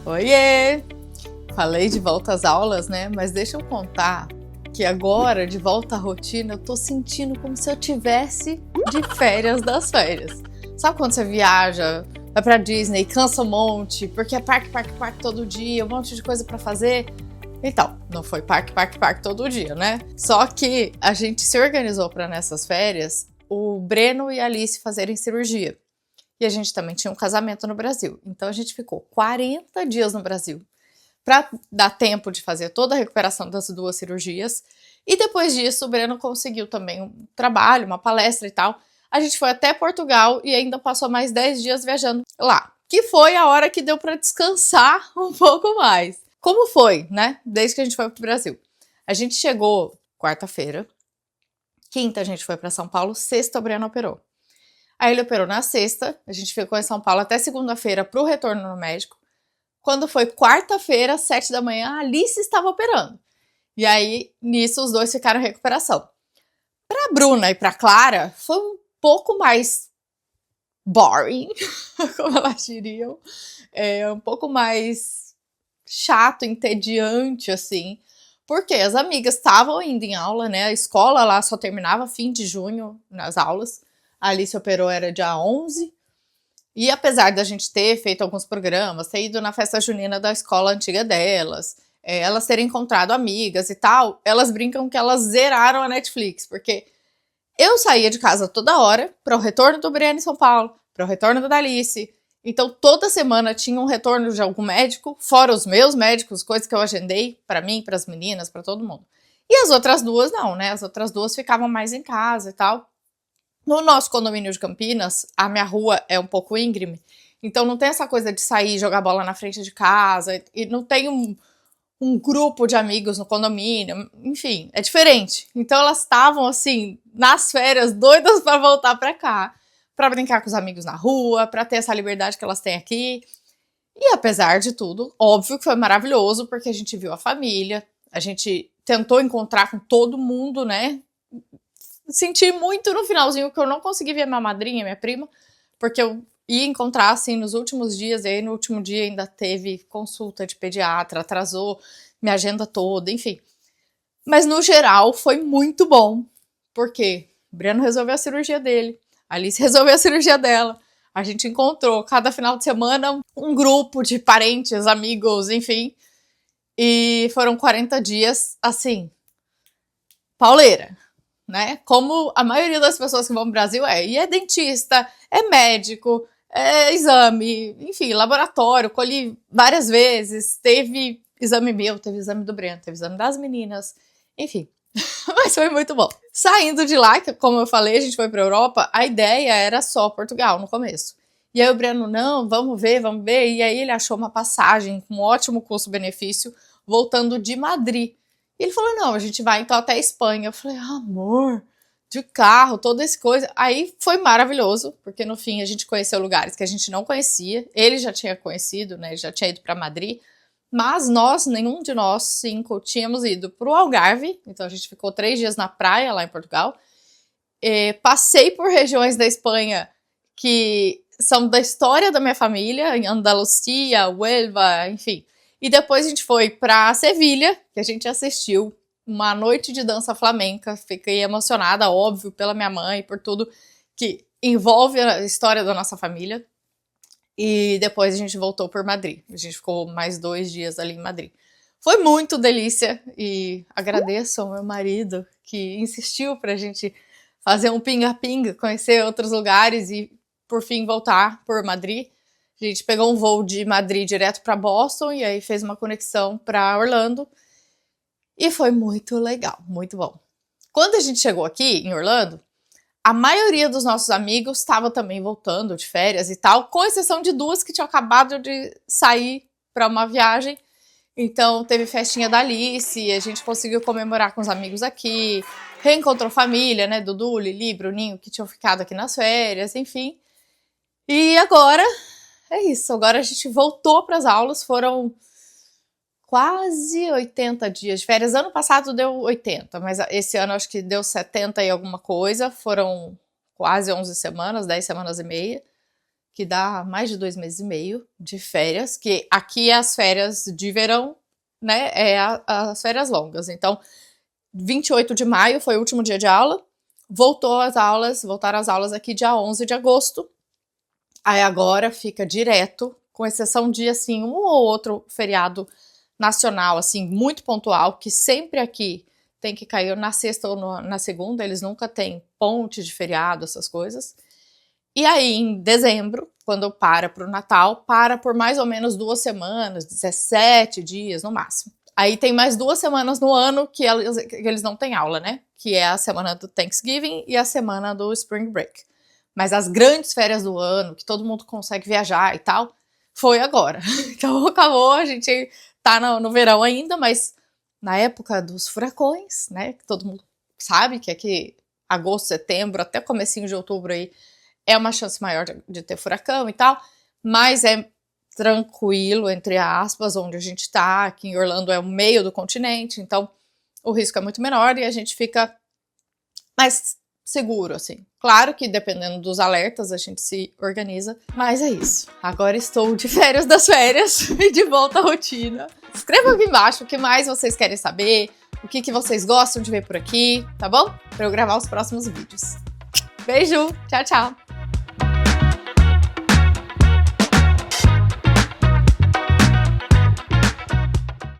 Oiê! Falei de volta às aulas, né? Mas deixa eu contar que agora, de volta à rotina, eu tô sentindo como se eu tivesse de férias das férias. Sabe quando você viaja, vai pra Disney, cansa um monte, porque é parque todo dia, um monte de coisa pra fazer? Então, não foi parque todo dia, né? Só que a gente se organizou para nessas férias o Breno e a Alice fazerem cirurgia. E a gente também tinha um casamento no Brasil. Então a gente ficou 40 dias no Brasil para dar tempo de fazer toda a recuperação das duas cirurgias. E depois disso, o Breno conseguiu também um trabalho, uma palestra e tal. A gente foi até Portugal e ainda passou mais 10 dias viajando lá. Que foi a hora que deu para descansar um pouco mais. Como foi, né? Desde que a gente foi pro Brasil. A gente chegou quarta-feira. Quinta a gente foi para São Paulo. Sexta o Breno operou. Aí ele operou na sexta. A gente ficou em São Paulo até segunda-feira pro retorno no médico. Quando foi quarta-feira, 7 da manhã, a Alice estava operando. E aí, nisso, os dois ficaram em recuperação. Pra Bruna e pra Clara, foi um pouco mais boring, como elas diriam. Um pouco mais chato, entediante, assim. Porque as amigas estavam indo em aula, né? A escola lá só terminava fim de junho nas aulas. A Alice operou era dia 11. E apesar da gente ter feito alguns programas, ter ido na festa junina da escola antiga delas, elas terem encontrado amigas e tal, elas brincam que elas zeraram a Netflix, porque eu saía de casa toda hora para o retorno do Breno em São Paulo, para o retorno da Alice. Então toda semana tinha um retorno de algum médico, fora os meus médicos, coisas que eu agendei para mim, para as meninas, para todo mundo. E as outras duas não, né? As outras duas ficavam mais em casa e tal. No nosso condomínio de Campinas, a minha rua é um pouco íngreme, então não tem essa coisa de sair e jogar bola na frente de casa, e não tem um grupo de amigos no condomínio, enfim, é diferente. Então elas estavam, assim, nas férias, doidas para voltar para cá, para brincar com os amigos na rua, para ter essa liberdade que elas têm aqui. E apesar de tudo, óbvio que foi maravilhoso, porque a gente viu a família, a gente tentou encontrar com todo mundo, né? Senti muito no finalzinho que eu não consegui ver minha madrinha, minha prima, porque eu ia encontrar, assim, nos últimos dias, e aí no último dia ainda teve consulta de pediatra, atrasou minha agenda toda, enfim. Mas no geral foi muito bom, porque o Breno resolveu a cirurgia dele, a Alice resolveu a cirurgia dela, a gente encontrou cada final de semana um grupo de parentes, amigos, enfim, e foram 40 dias, assim, pauleira. Né? Como a maioria das pessoas que vão pro Brasil e é dentista, é médico, é exame, enfim, laboratório, colhi várias vezes, teve exame meu, teve exame do Breno, teve exame das meninas, enfim, mas foi muito bom. Saindo de lá, que como eu falei, a gente foi pra Europa, a ideia era só Portugal no começo. E aí o Breno, não, vamos ver, e aí ele achou uma passagem com um ótimo custo-benefício, voltando de Madrid. E ele falou, não, a gente vai então até a Espanha. Eu falei, amor, de carro, toda essa coisa. Aí foi maravilhoso, porque no fim a gente conheceu lugares que a gente não conhecia. Ele já tinha conhecido, né, já tinha ido para Madrid. Mas nós, nenhum de nós 5, tínhamos ido para o Algarve. Então a gente ficou 3 dias na praia lá em Portugal. Passei por regiões da Espanha que são da história da minha família, em Andalucia, Huelva, enfim. E depois a gente foi para Sevilha, que a gente assistiu uma noite de dança flamenca. Fiquei emocionada, óbvio, pela minha mãe, por tudo que envolve a história da nossa família. E depois a gente voltou por Madrid. A gente ficou mais 2 dias ali em Madrid. Foi muito delícia e agradeço ao meu marido que insistiu pra gente fazer um pinga-pinga, conhecer outros lugares e, por fim, voltar por Madrid. A gente pegou um voo de Madrid direto para Boston e aí fez uma conexão para Orlando. E foi muito legal, muito bom. Quando a gente chegou aqui em Orlando, a maioria dos nossos amigos estava também voltando de férias e tal, com exceção de 2 que tinham acabado de sair para uma viagem. Então teve festinha da Alice, a gente conseguiu comemorar com os amigos aqui, reencontrou família, né, Dudu, Lili, Bruninho, que tinham ficado aqui nas férias, enfim. E agora é isso, agora a gente voltou para as aulas, foram quase 80 dias de férias. Ano passado deu 80, mas esse ano acho que deu 70 e alguma coisa, foram quase 11 semanas, 10 semanas e meia. que dá mais de 2 meses e meio de férias, que aqui é as férias de verão, né, as férias longas. Então, 28 de maio foi o último dia de aula, voltaram as aulas aqui dia 11 de agosto, aí agora fica direto, com exceção de, assim, um ou outro feriado nacional, assim, muito pontual, que sempre aqui tem que cair na sexta ou na segunda, eles nunca têm ponte de feriado, essas coisas. E aí, em dezembro, quando para o Natal, para por mais ou menos 2 semanas, 17 dias no máximo. Aí tem mais 2 semanas no ano que eles não têm aula, né? Que é a semana do Thanksgiving e a semana do Spring Break. Mas as grandes férias do ano, que todo mundo consegue viajar e tal, foi agora. Então acabou, a gente tá no verão ainda, mas na época dos furacões, né? Que todo mundo sabe que aqui agosto, setembro, até comecinho de outubro aí, é uma chance maior de ter furacão e tal, mas é tranquilo, entre aspas, onde a gente tá. Aqui em Orlando é o meio do continente, então o risco é muito menor e a gente fica mais seguro, assim. Claro que dependendo dos alertas a gente se organiza, mas é isso. Agora estou de férias das férias e de volta à rotina. Escreva aqui embaixo o que mais vocês querem saber, o que vocês gostam de ver por aqui, tá bom? Pra eu gravar os próximos vídeos. Beijo, tchau, tchau!